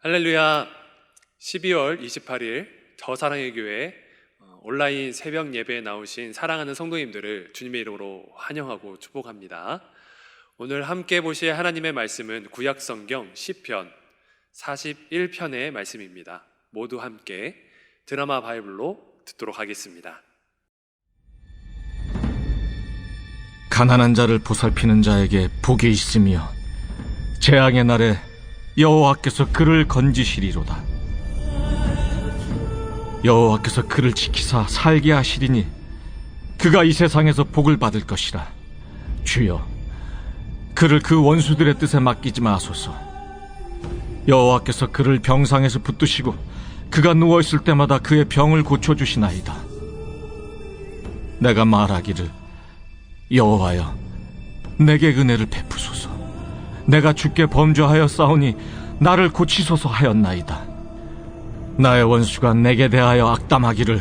할렐루야. 12월 28일 저사랑의 교회 온라인 새벽 예배에 나오신 사랑하는 성도님들을 주님의 이름으로 환영하고 축복합니다. 오늘 함께 보실 하나님의 말씀은 구약성경 시편 41편의 말씀입니다. 모두 함께 드라마 바이블로 듣도록 하겠습니다. 가난한 자를 보살피는 자에게 복이 있으며 재앙의 날에 여호와께서 그를 건지시리로다. 여호와께서 그를 지키사 살게 하시리니 그가 이 세상에서 복을 받을 것이라. 주여, 그를 그 원수들의 뜻에 맡기지 마소서. 여호와께서 그를 병상에서 붙드시고 그가 누워있을 때마다 그의 병을 고쳐주시나이다. 내가 말하기를, 여호와여, 내게 은혜를 베푸소서. 내가 주께 범죄하여 싸우니 나를 고치소서 하였나이다. 나의 원수가 내게 대하여 악담하기를,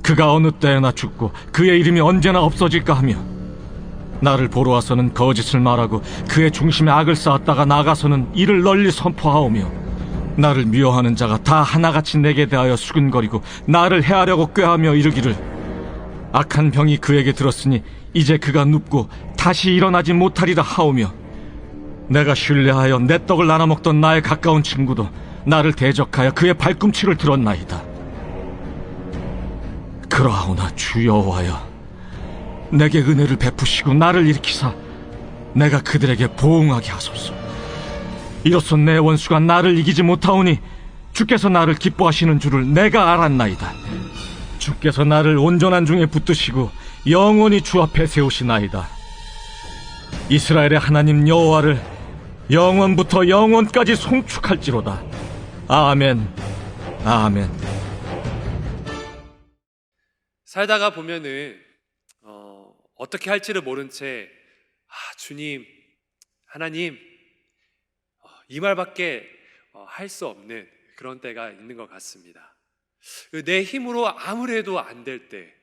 그가 어느 때에나 죽고 그의 이름이 언제나 없어질까 하며, 나를 보러 와서는 거짓을 말하고 그의 중심에 악을 쌓았다가 나가서는 이를 널리 선포하오며, 나를 미워하는 자가 다 하나같이 내게 대하여 수근거리고 나를 해하려고 꾀하며 이르기를, 악한 병이 그에게 들었으니 이제 그가 눕고 다시 일어나지 못하리라 하오며, 내가 신뢰하여 내 떡을 나눠 먹던 나의 가까운 친구도 나를 대적하여 그의 발꿈치를 들었나이다. 그러하오나 주 여호와여, 내게 은혜를 베푸시고 나를 일으키사 내가 그들에게 보응하게 하소서. 이로써 내 원수가 나를 이기지 못하오니 주께서 나를 기뻐하시는 줄을 내가 알았나이다. 주께서 나를 온전한 중에 붙드시고 영원히 주 앞에 세우시나이다. 이스라엘의 하나님 여호와를 영원부터 영원까지 송축할지로다. 아멘, 아멘. 살다가 보면은 어떻게 할지를 모른 채 주님, 하나님, 이 말밖에 할 수 없는 그런 때가 있는 것 같습니다. 내 힘으로 아무리 해도 안 될 때,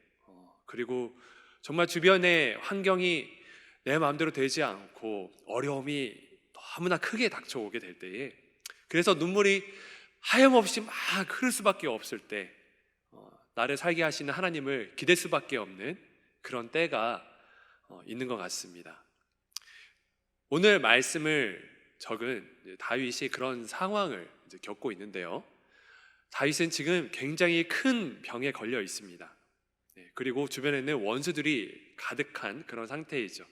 그리고 정말 주변의 환경이 내 마음대로 되지 않고 어려움이 너무나 크게 닥쳐오게 될 때에, 그래서 눈물이 하염없이 막 흐를 수밖에 없을 때, 나를 살게 하시는 하나님을 기댈 수밖에 없는 그런 때가 있는 것 같습니다. 오늘 말씀을 적은 다윗이 그런 상황을 겪고 있는데요, 다윗은 지금 굉장히 큰 병에 걸려 있습니다. 그리고 주변에는 원수들이 가득한 그런 상태이죠.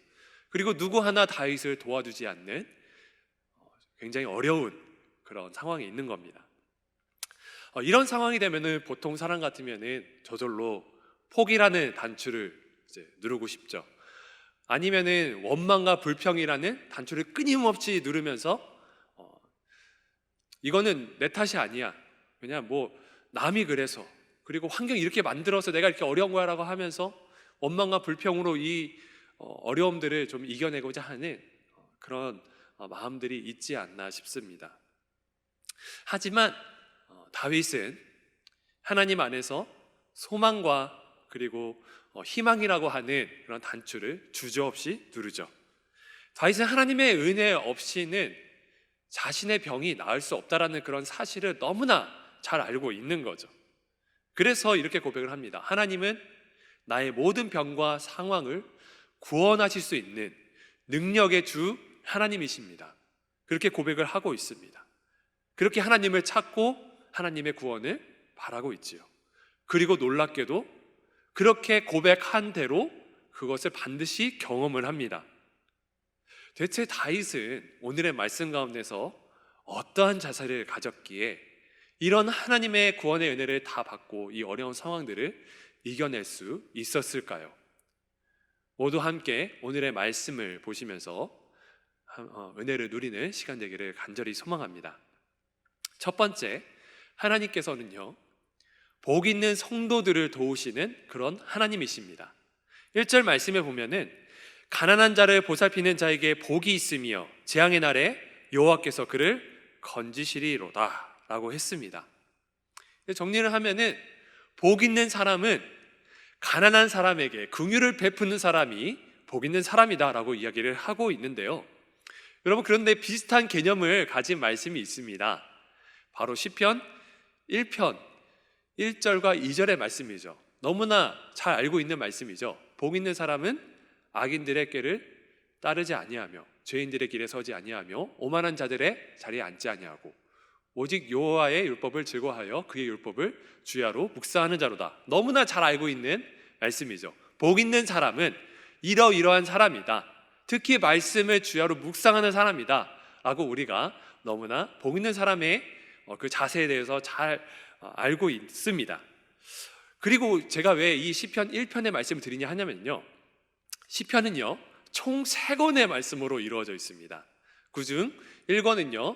그리고 누구 하나 다윗을 도와주지 않는 굉장히 어려운 그런 상황이 있는 겁니다. 이런 상황이 되면은 보통 사람 같으면은 저절로 포기라는 단추를 이제 누르고 싶죠. 아니면은 원망과 불평이라는 단추를 끊임없이 누르면서 이거는 내 탓이 아니야, 그냥 뭐 남이 그래서, 그리고 환경이 이렇게 만들어서 내가 이렇게 어려운 거야라고 하면서 원망과 불평으로 이 어려움들을 좀 이겨내고자 하는 그런 마음들이 있지 않나 싶습니다. 하지만 다윗은 하나님 안에서 소망과 그리고 희망이라고 하는 그런 단추를 주저없이 누르죠. 다윗은 하나님의 은혜 없이는 자신의 병이 나을 수 없다라는 그런 사실을 너무나 잘 알고 있는 거죠. 그래서 이렇게 고백을 합니다. 하나님은 나의 모든 병과 상황을 구원하실 수 있는 능력의 주 하나님이십니다. 그렇게 고백을 하고 있습니다. 그렇게 하나님을 찾고 하나님의 구원을 바라고 있지요. 그리고 놀랍게도 그렇게 고백한 대로 그것을 반드시 경험을 합니다. 대체 다윗은 오늘의 말씀 가운데서 어떠한 자세를 가졌기에 이런 하나님의 구원의 은혜를 다 받고 이 어려운 상황들을 이겨낼 수 있었을까요? 모두 함께 오늘의 말씀을 보시면서 은혜를 누리는 시간 되기를 간절히 소망합니다. 첫 번째, 하나님께서는요, 복 있는 성도들을 도우시는 그런 하나님이십니다. 1절 말씀에 보면은 가난한 자를 보살피는 자에게 복이 있으며 재앙의 날에 여호와께서 그를 건지시리로다 라고 했습니다. 정리를 하면은 복 있는 사람은 가난한 사람에게 긍휼을 베푸는 사람이 복 있는 사람이다 라고 이야기를 하고 있는데요, 여러분, 그런데 비슷한 개념을 가진 말씀이 있습니다. 바로 시편 1편 1절과 2절의 말씀이죠. 너무나 잘 알고 있는 말씀이죠. 복 있는 사람은 악인들의 꾀를 따르지 아니하며 죄인들의 길에 서지 아니하며 오만한 자들의 자리에 앉지 아니하고 오직 여호와의 율법을 즐거워하여 그의 율법을 주야로 묵상하는 자로다. 너무나 잘 알고 있는 말씀이죠. 복 있는 사람은 이러이러한 사람이다. 특히 말씀을 주야로 묵상하는 사람이다 라고 우리가 너무나 복 있는 사람의 그 자세에 대해서 잘 알고 있습니다. 그리고 제가 왜 이 시편 1편의 말씀을 드리냐 하냐면요, 시편은요 총 3권의 말씀으로 이루어져 있습니다. 그중 1권은요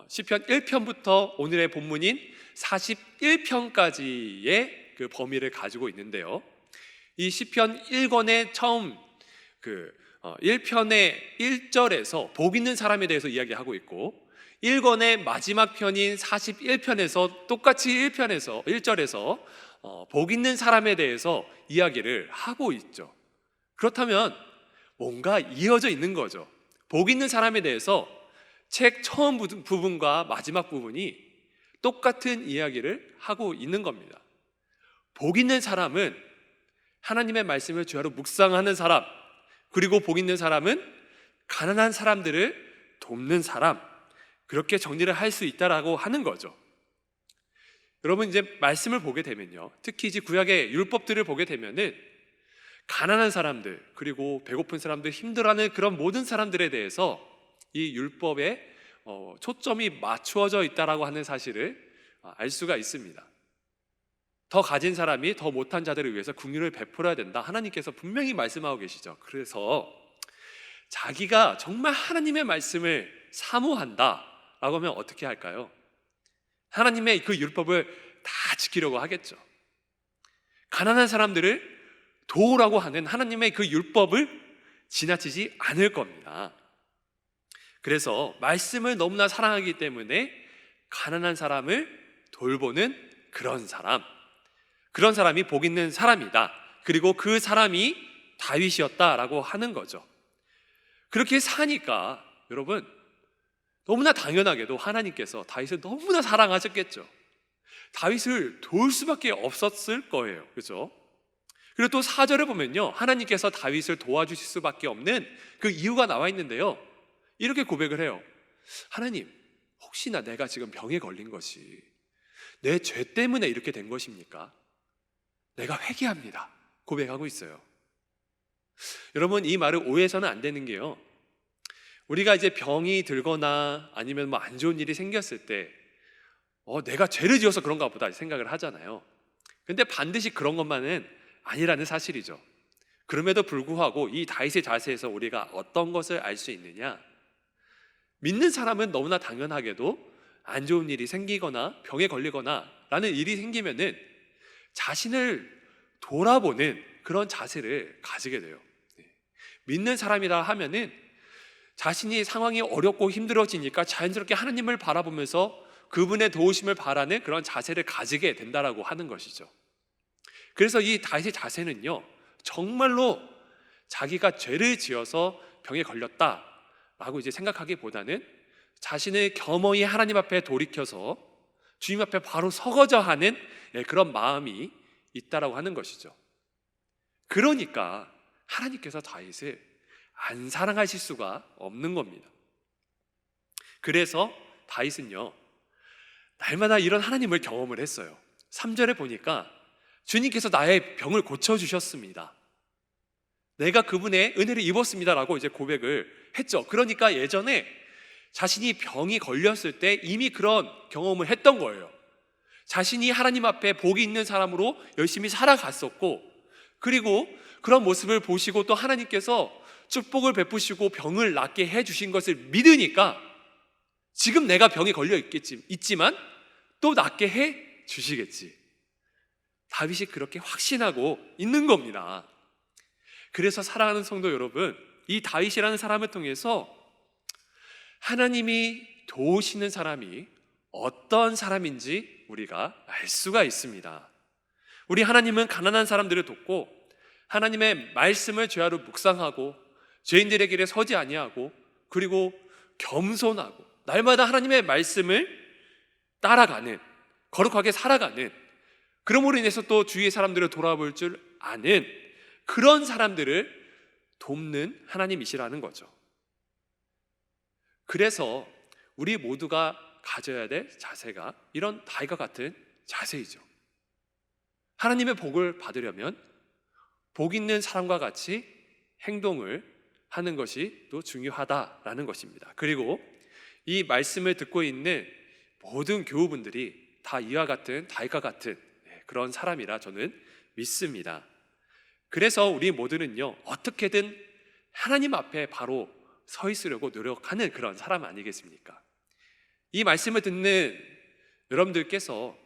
시편 1편부터 오늘의 본문인 41편까지의 그 범위를 가지고 있는데요, 이 시편 1권의 처음 1편의 1절에서 복 있는 사람에 대해서 이야기하고 있고, 1권의 마지막 편인 41편에서 똑같이 1절에서 복 있는 사람에 대해서 이야기를 하고 있죠. 그렇다면 뭔가 이어져 있는 거죠. 복 있는 사람에 대해서 책 처음 부분과 마지막 부분이 똑같은 이야기를 하고 있는 겁니다. 복 있는 사람은 하나님의 말씀을 주야로 묵상하는 사람, 그리고 복 있는 사람은 가난한 사람들을 돕는 사람, 그렇게 정리를 할 수 있다라고 하는 거죠. 여러분, 이제 말씀을 보게 되면요, 특히 이제 구약의 율법들을 보게 되면은 가난한 사람들, 그리고 배고픈 사람들, 힘들어하는 그런 모든 사람들에 대해서 이 율법에 초점이 맞추어져 있다라고 하는 사실을 알 수가 있습니다. 더 가진 사람이 더 못한 자들을 위해서 긍휼을 베풀어야 된다, 하나님께서 분명히 말씀하고 계시죠. 그래서 자기가 정말 하나님의 말씀을 사모한다 라고 하면 어떻게 할까요? 하나님의 그 율법을 다 지키려고 하겠죠. 가난한 사람들을 도우라고 하는 하나님의 그 율법을 지나치지 않을 겁니다. 그래서 말씀을 너무나 사랑하기 때문에 가난한 사람을 돌보는 그런 사람이 복 있는 사람이다. 그리고 그 사람이 다윗이었다라고 하는 거죠. 그렇게 사니까 여러분, 너무나 당연하게도 하나님께서 다윗을 너무나 사랑하셨겠죠. 다윗을 도울 수밖에 없었을 거예요. 그렇죠? 그리고 또 4절에 보면요, 하나님께서 다윗을 도와주실 수밖에 없는 그 이유가 나와 있는데요, 이렇게 고백을 해요. 하나님, 혹시나 내가 지금 병에 걸린 것이 내 죄 때문에 이렇게 된 것입니까? 내가 회개합니다 고백하고 있어요. 여러분, 이 말을 오해해서는 안 되는 게요, 우리가 이제 병이 들거나 아니면 뭐 안 좋은 일이 생겼을 때 내가 죄를 지어서 그런가 보다 생각을 하잖아요. 근데 반드시 그런 것만은 아니라는 사실이죠. 그럼에도 불구하고 이 다윗의 자세에서 우리가 어떤 것을 알 수 있느냐, 믿는 사람은 너무나 당연하게도 안 좋은 일이 생기거나 병에 걸리거나 라는 일이 생기면은 자신을 돌아보는 그런 자세를 가지게 돼요. 믿는 사람이라 하면은 자신이 상황이 어렵고 힘들어지니까 자연스럽게 하나님을 바라보면서 그분의 도우심을 바라는 그런 자세를 가지게 된다라고 하는 것이죠. 그래서 이 다윗의 자세는요, 정말로 자기가 죄를 지어서 병에 걸렸다라고 이제 생각하기보다는 자신을 겸허히 하나님 앞에 돌이켜서 주님 앞에 바로 서거져 하는 그런 마음이 있다라고 하는 것이죠. 그러니까 하나님께서 다윗을 안 사랑하실 수가 없는 겁니다. 그래서 다윗은요, 날마다 이런 하나님을 경험을 했어요. 3절에 보니까 주님께서 나의 병을 고쳐주셨습니다, 내가 그분의 은혜를 입었습니다라고 이제 고백을 했죠. 그러니까 예전에 자신이 병이 걸렸을 때 이미 그런 경험을 했던 거예요. 자신이 하나님 앞에 복이 있는 사람으로 열심히 살아갔었고, 그리고 그런 모습을 보시고 또 하나님께서 축복을 베푸시고 병을 낫게 해주신 것을 믿으니까 지금 내가 병에 걸려 있지만 또 낫게 해 주시겠지, 다윗이 그렇게 확신하고 있는 겁니다. 그래서 사랑하는 성도 여러분, 이 다윗이라는 사람을 통해서 하나님이 도우시는 사람이 어떤 사람인지 우리가 알 수가 있습니다. 우리 하나님은 가난한 사람들을 돕고 하나님의 말씀을 죄하로 묵상하고 죄인들의 길에 서지 아니하고 그리고 겸손하고 날마다 하나님의 말씀을 따라가는, 거룩하게 살아가는, 그러므로 인해서 또 주위의 사람들을 돌아볼 줄 아는 그런 사람들을 돕는 하나님이시라는 거죠. 그래서 우리 모두가 가져야 될 자세가 이런 다윗과 같은 자세이죠. 하나님의 복을 받으려면 복 있는 사람과 같이 행동을 하는 것이 또 중요하다라는 것입니다. 그리고 이 말씀을 듣고 있는 모든 교우분들이 다 이와 같은 다윗과 같은 그런 사람이라 저는 믿습니다. 그래서 우리 모두는요, 어떻게든 하나님 앞에 바로 서 있으려고 노력하는 그런 사람 아니겠습니까? 이 말씀을 듣는 여러분들께서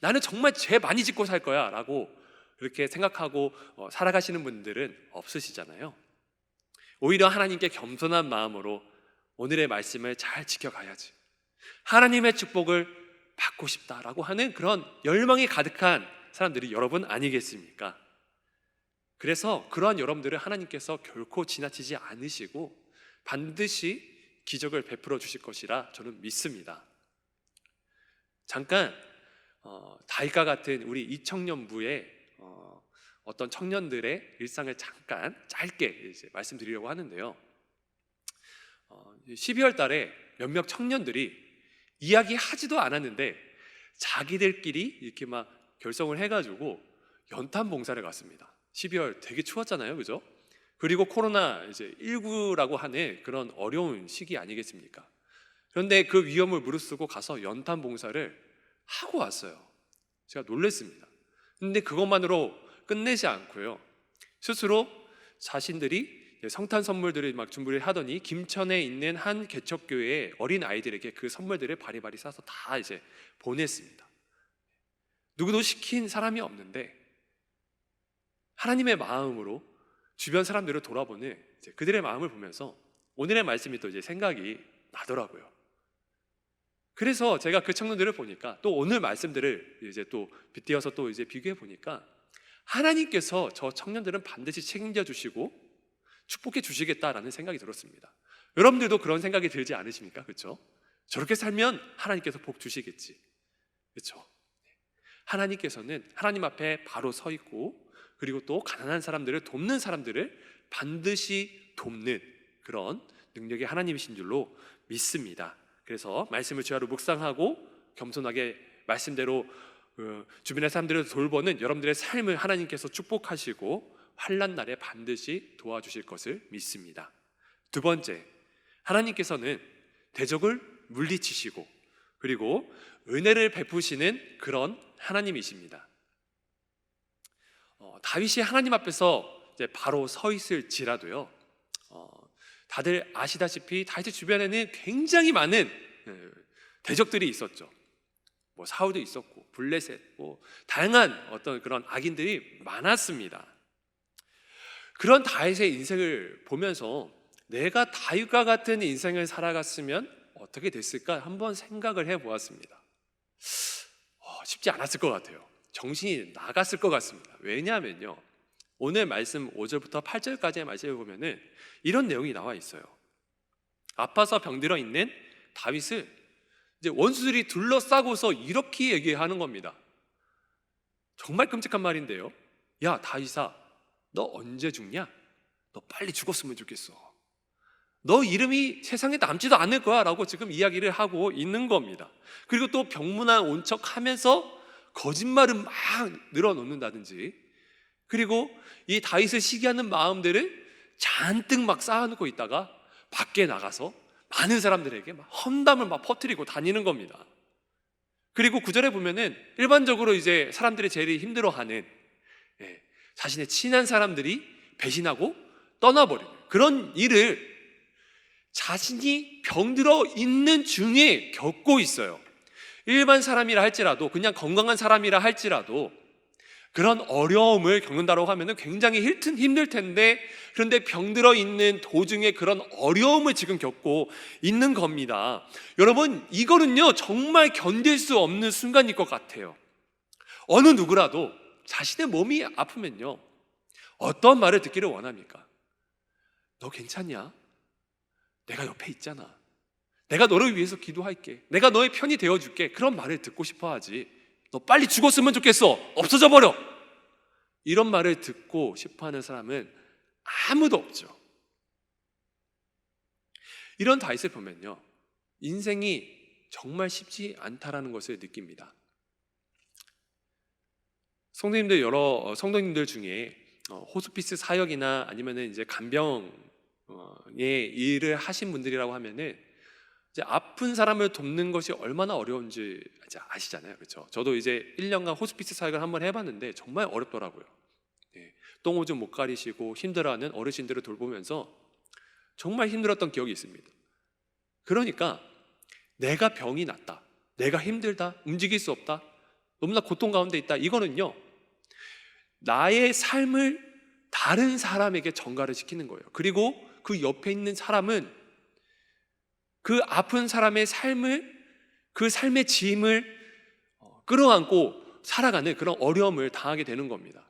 나는 정말 죄 많이 짓고 살 거야 라고 그렇게 생각하고 살아가시는 분들은 없으시잖아요. 오히려 하나님께 겸손한 마음으로 오늘의 말씀을 잘 지켜가야지, 하나님의 축복을 받고 싶다라고 하는 그런 열망이 가득한 사람들이 여러분 아니겠습니까? 그래서 그러한 여러분들을 하나님께서 결코 지나치지 않으시고 반드시 기적을 베풀어 주실 것이라 저는 믿습니다. 잠깐 다윗과 같은 우리 이 청년부의 어떤 청년들의 일상을 잠깐 짧게 이제 말씀드리려고 하는데요. 12월 달에 몇몇 청년들이 이야기하지도 않았는데 자기들끼리 이렇게 막 결성을 해가지고 연탄 봉사를 갔습니다. 12월 되게 추웠잖아요, 그죠? 그리고 코로나 이제 19라고 하는 그런 어려운 시기 아니겠습니까? 그런데 그 위험을 무릅쓰고 가서 연탄 봉사를 하고 왔어요. 제가 놀랐습니다. 근데 그것만으로 끝내지 않고요, 스스로 자신들이 성탄 선물들을 막 준비를 하더니 김천에 있는 한 개척교회의 어린 아이들에게 그 선물들을 바리바리 싸서 다 이제 보냈습니다. 누구도 시킨 사람이 없는데 하나님의 마음으로 주변 사람들을 돌아보는 그들의 마음을 보면서 오늘의 말씀이 또 이제 생각이 나더라고요. 그래서 제가 그 청년들을 보니까 또 오늘 말씀들을 이제 또 빗대어서 또 이제 비교해 보니까 하나님께서 저 청년들은 반드시 책임져 주시고 축복해 주시겠다라는 생각이 들었습니다. 여러분들도 그런 생각이 들지 않으십니까? 그렇죠? 저렇게 살면 하나님께서 복 주시겠지, 그렇죠? 하나님께서는 하나님 앞에 바로 서 있고 그리고 또 가난한 사람들을 돕는 사람들을 반드시 돕는 그런 능력의 하나님이신 줄로 믿습니다. 그래서 말씀을 주야로 묵상하고 겸손하게 말씀대로 주변의 사람들을 돌보는 여러분들의 삶을 하나님께서 축복하시고 환난 날에 반드시 도와주실 것을 믿습니다. 두 번째, 하나님께서는 대적을 물리치시고 그리고 은혜를 베푸시는 그런 하나님이십니다. 다윗이 하나님 앞에서 이제 바로 서 있을지라도요, 다들 아시다시피 다윗의 주변에는 굉장히 많은 대적들이 있었죠. 뭐 사울도 있었고 블레셋, 뭐 다양한 어떤 그런 악인들이 많았습니다. 그런 다윗의 인생을 보면서 내가 다윗과 같은 인생을 살아갔으면 어떻게 됐을까 한번 생각을 해보았습니다. 쉽지 않았을 것 같아요. 정신이 나갔을 것 같습니다. 왜냐하면요, 오늘 말씀 5절부터 8절까지의 말씀을 보면은 이런 내용이 나와 있어요. 아파서 병들어 있는 다윗을 이제 원수들이 둘러싸고서 이렇게 얘기하는 겁니다. 정말 끔찍한 말인데요. 야 다윗아, 너 언제 죽냐? 너 빨리 죽었으면 좋겠어. 너 이름이 세상에 남지도 않을 거야 라고 지금 이야기를 하고 있는 겁니다. 그리고 또 병문안 온 척 하면서 거짓말을 막 늘어놓는다든지, 그리고 이 다윗을 시기하는 마음들을 잔뜩 막 쌓아놓고 있다가 밖에 나가서 많은 사람들에게 막 험담을 막 퍼뜨리고 다니는 겁니다. 그리고 9절에 보면은 일반적으로 이제 사람들이 제일 힘들어하는 자신의 친한 사람들이 배신하고 떠나버리는 그런 일을 자신이 병들어 있는 중에 겪고 있어요. 일반 사람이라 할지라도, 그냥 건강한 사람이라 할지라도 그런 어려움을 겪는다고 하면 굉장히 힘들 텐데, 그런데 병들어 있는 도중에 그런 어려움을 지금 겪고 있는 겁니다. 여러분, 이거는요 정말 견딜 수 없는 순간일 것 같아요. 어느 누구라도 자신의 몸이 아프면요 어떤 말을 듣기를 원합니까? 너 괜찮냐? 내가 옆에 있잖아. 내가 너를 위해서 기도할게. 내가 너의 편이 되어줄게. 그런 말을 듣고 싶어 하지. 너 빨리 죽었으면 좋겠어. 없어져 버려. 이런 말을 듣고 싶어 하는 사람은 아무도 없죠. 이런 다윗을 보면요, 인생이 정말 쉽지 않다라는 것을 느낍니다. 여러 성도님들 중에 호스피스 사역이나 아니면은 이제 간병의 일을 하신 분들이라고 하면은 이제 아픈 사람을 돕는 것이 얼마나 어려운지 이제 아시잖아요, 그렇죠? 저도 이제 1년간 호스피스 사역을 한번 해봤는데 정말 어렵더라고요. 똥오줌 못 가리시고 힘들어하는 어르신들을 돌보면서 정말 힘들었던 기억이 있습니다. 그러니까 내가 병이 났다, 내가 힘들다, 움직일 수 없다, 너무나 고통 가운데 있다, 이거는요, 나의 삶을 다른 사람에게 전가를 시키는 거예요. 그리고 그 옆에 있는 사람은 그 아픈 사람의 삶을, 그 삶의 짐을 끌어안고 살아가는 그런 어려움을 당하게 되는 겁니다.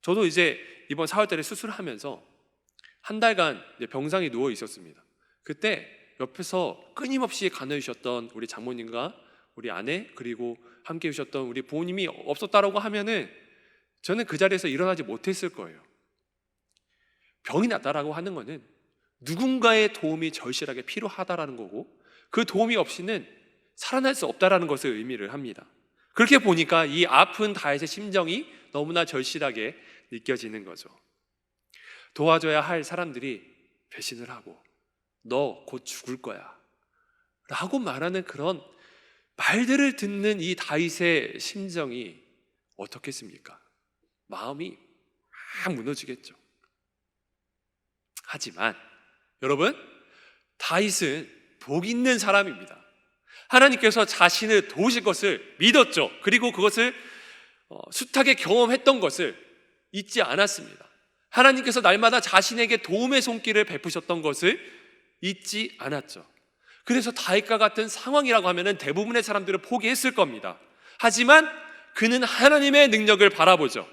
저도 이제 이번 4월달에 수술하면서 한 달간 병상에 누워 있었습니다. 그때 옆에서 끊임없이 간호해주셨던 우리 장모님과 우리 아내, 그리고 함께 해주셨던 우리 부모님이 없었다라고 하면은 저는 그 자리에서 일어나지 못했을 거예요. 병이 났다라고 하는 거는 누군가의 도움이 절실하게 필요하다라는 거고, 그 도움이 없이는 살아날 수 없다라는 것을 의미를 합니다. 그렇게 보니까 이 아픈 다윗의 심정이 너무나 절실하게 느껴지는 거죠. 도와줘야 할 사람들이 배신을 하고 너 곧 죽을 거야 라고 말하는 그런 말들을 듣는 이 다윗의 심정이 어떻겠습니까? 마음이 막 무너지겠죠. 하지만 여러분, 다윗은 복 있는 사람입니다. 하나님께서 자신을 도우실 것을 믿었죠. 그리고 그것을 숱하게 경험했던 것을 잊지 않았습니다. 하나님께서 날마다 자신에게 도움의 손길을 베푸셨던 것을 잊지 않았죠. 그래서 다윗과 같은 상황이라고 하면 대부분의 사람들은 포기했을 겁니다. 하지만 그는 하나님의 능력을 바라보죠.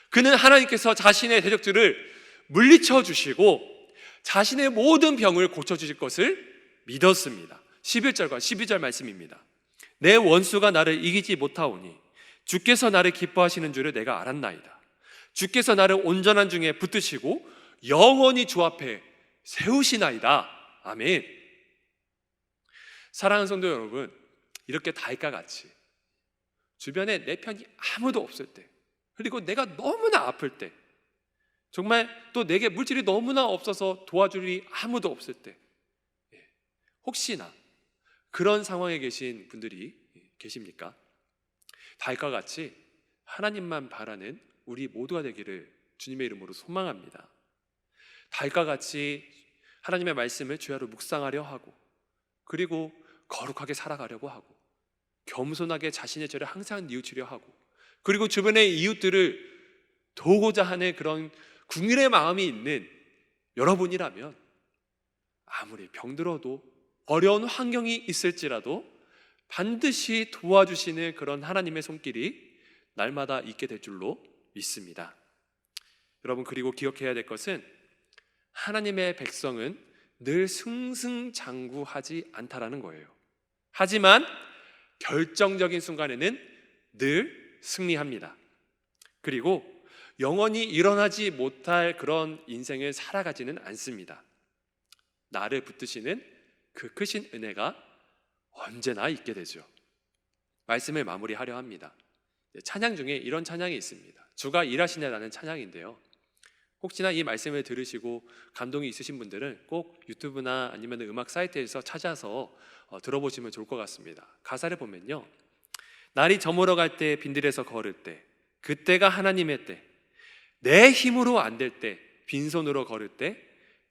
그는 하나님께서 자신의 대적들을 물리쳐 주시고 자신의 모든 병을 고쳐주실 것을 믿었습니다. 11절과 12절 말씀입니다. 내 원수가 나를 이기지 못하오니 주께서 나를 기뻐하시는 줄을 내가 알았나이다. 주께서 나를 온전한 중에 붙드시고 영원히 주 앞에 세우시나이다. 아멘. 사랑하는 성도 여러분, 이렇게 다윗과 같이 주변에 내 편이 아무도 없을 때, 그리고 내가 너무나 아플 때, 정말 또 내게 물질이 너무나 없어서 도와줄이 아무도 없을 때, 혹시나 그런 상황에 계신 분들이 계십니까? 다윗과 같이 하나님만 바라는 우리 모두가 되기를 주님의 이름으로 소망합니다. 다윗과 같이 하나님의 말씀을 주야로 묵상하려 하고, 그리고 거룩하게 살아가려고 하고, 겸손하게 자신의 죄를 항상 뉘우치려 하고, 그리고 주변의 이웃들을 도우고자 하는 그런 궁일의 마음이 있는 여러분이라면 아무리 병들어도 어려운 환경이 있을지라도 반드시 도와주시는 그런 하나님의 손길이 날마다 있게 될 줄로 믿습니다. 여러분, 그리고 기억해야 될 것은 하나님의 백성은 늘 승승장구하지 않다라는 거예요. 하지만 결정적인 순간에는 늘 승리합니다. 그리고 영원히 일어나지 못할 그런 인생을 살아가지는 않습니다. 나를 붙드시는 그 크신 은혜가 언제나 있게 되죠. 말씀을 마무리하려 합니다. 찬양 중에 이런 찬양이 있습니다. 주가 일하시네라는 찬양인데요, 혹시나 이 말씀을 들으시고 감동이 있으신 분들은 꼭 유튜브나 아니면 음악 사이트에서 찾아서 들어보시면 좋을 것 같습니다. 가사를 보면요, 날이 저물어 갈 때 빈들에서 걸을 때, 그때가 하나님의 때, 내 힘으로 안 될 때, 빈손으로 걸을 때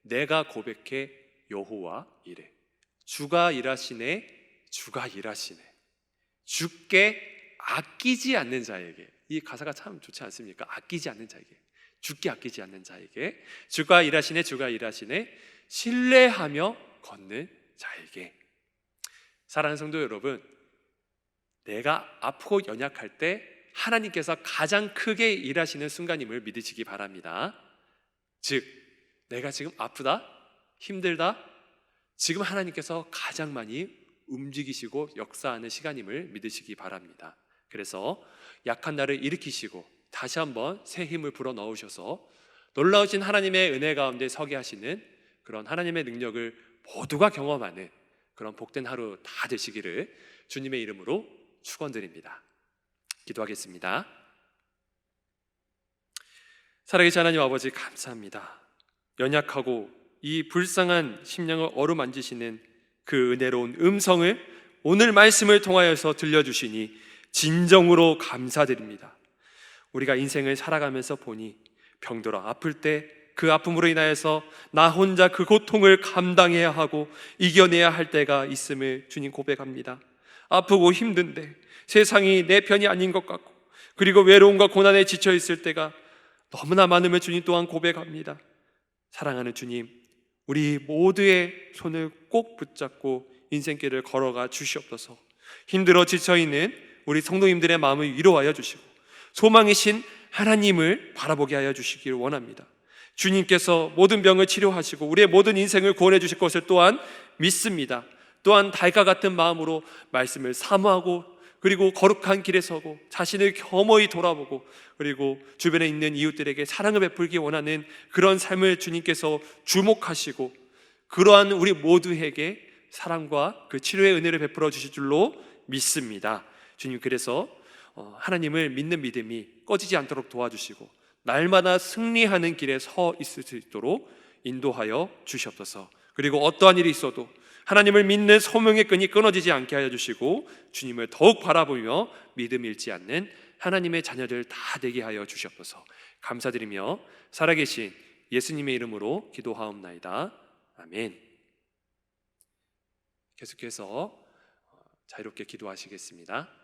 내가 고백해 여호와 이래. 주가 일하시네, 주가 일하시네. 주께 아끼지 않는 자에게. 이 가사가 참 좋지 않습니까? 아끼지 않는 자에게, 주께 아끼지 않는 자에게, 주가 일하시네, 주가 일하시네, 신뢰하며 걷는 자에게. 사랑하는 성도 여러분, 내가 아프고 연약할 때 하나님께서 가장 크게 일하시는 순간임을 믿으시기 바랍니다. 즉, 내가 지금 아프다, 힘들다, 지금 하나님께서 가장 많이 움직이시고 역사하는 시간임을 믿으시기 바랍니다. 그래서 약한 나를 일으키시고 다시 한번 새 힘을 불어넣으셔서 놀라우신 하나님의 은혜 가운데 서게 하시는 그런 하나님의 능력을 모두가 경험하는 그런 복된 하루 다 되시기를 주님의 이름으로 축원드립니다. 기도하겠습니다. 살아계신 하나님 아버지, 감사합니다. 연약하고 이 불쌍한 심령을 어루만지시는 그 은혜로운 음성을 오늘 말씀을 통하여서 들려주시니 진정으로 감사드립니다. 우리가 인생을 살아가면서 보니 병들어 아플 때 그 아픔으로 인하여서 나 혼자 그 고통을 감당해야 하고 이겨내야 할 때가 있음을 주님 고백합니다. 아프고 힘든데 세상이 내 편이 아닌 것 같고, 그리고 외로움과 고난에 지쳐 있을 때가 너무나 많음을 주님 또한 고백합니다. 사랑하는 주님, 우리 모두의 손을 꼭 붙잡고 인생길을 걸어가 주시옵소서. 힘들어 지쳐있는 우리 성도님들의 마음을 위로하여 주시고 소망이신 하나님을 바라보게 하여 주시기를 원합니다. 주님께서 모든 병을 치료하시고 우리의 모든 인생을 구원해 주실 것을 또한 믿습니다. 또한 달과 같은 마음으로 말씀을 사모하고, 그리고 거룩한 길에 서고 자신을 겸허히 돌아보고, 그리고 주변에 있는 이웃들에게 사랑을 베풀기 원하는 그런 삶을 주님께서 주목하시고 그러한 우리 모두에게 사랑과 그 치료의 은혜를 베풀어 주실 줄로 믿습니다. 주님, 그래서 하나님을 믿는 믿음이 꺼지지 않도록 도와주시고 날마다 승리하는 길에 서 있을 수 있도록 인도하여 주시옵소서. 그리고 어떠한 일이 있어도 하나님을 믿는 소명의 끈이 끊어지지 않게 하여 주시고 주님을 더욱 바라보며 믿음 잃지 않는 하나님의 자녀들 다 되게 하여 주시옵소서. 감사드리며 살아계신 예수님의 이름으로 기도하옵나이다. 아멘. 계속해서 자유롭게 기도하시겠습니다.